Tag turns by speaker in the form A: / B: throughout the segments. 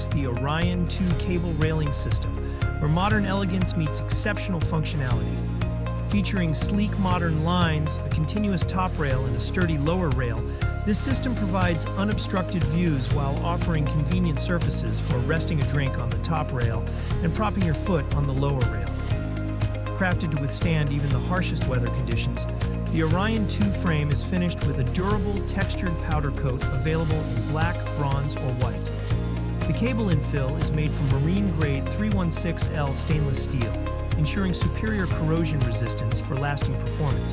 A: introduce the ORION II cable railing system, where modern elegance meets exceptional functionality. Featuring sleek modern lines, a continuous top rail, and a sturdy lower rail, this system provides unobstructed views while offering convenient surfaces for resting a drink on the top rail and propping your foot on the lower rail. Crafted to withstand even the harshest weather conditions, the ORION II frame is finished with a durable, textured powder coat available in black, bronze, or white. The cable infill is made from marine-grade 316L stainless steel, ensuring superior corrosion resistance for lasting performance.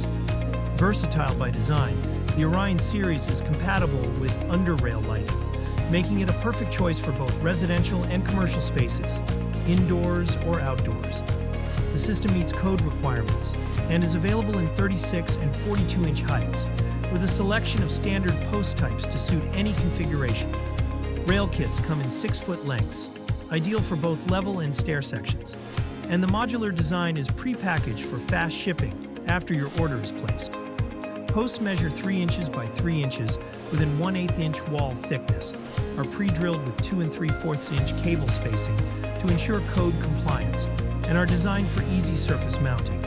A: Versatile by design, the ORION series is compatible with under-rail lighting, making it a perfect choice for both residential and commercial spaces, indoors or outdoors. The system meets code requirements and is available in 36 and 42-inch heights, with a selection of standard post types to suit any configuration. Rail kits come in 6-foot lengths, ideal for both level and stair sections. And the modular design is pre-packaged for fast shipping after your order is placed. Posts measure 3 inches by 3 inches within 1/8 inch wall thickness, are pre-drilled with 2 3/4 inch cable spacing to ensure code compliance, and are designed for easy surface mounting.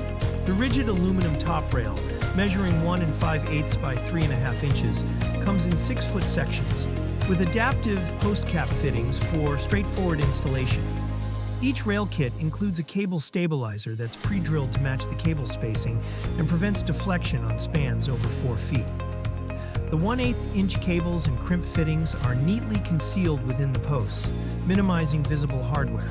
A: The rigid aluminum top rail, measuring 1 5/8 by 3.5 inches, comes in 6-foot sections, with adaptive post cap fittings for straightforward installation. Each rail kit includes a cable stabilizer that's pre-drilled to match the cable spacing and prevents deflection on spans over 4 feet. The 1/8 inch cables and crimp fittings are neatly concealed within the posts, minimizing visible hardware.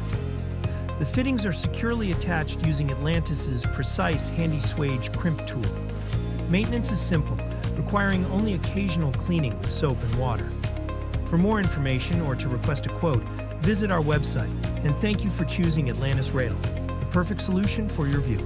A: The fittings are securely attached using Atlantis's precise handy-swage crimp tool. Maintenance is simple, requiring only occasional cleaning with soap and water. For more information or to request a quote, visit our website, and thank you for choosing Atlantis Rail, the perfect solution for your view.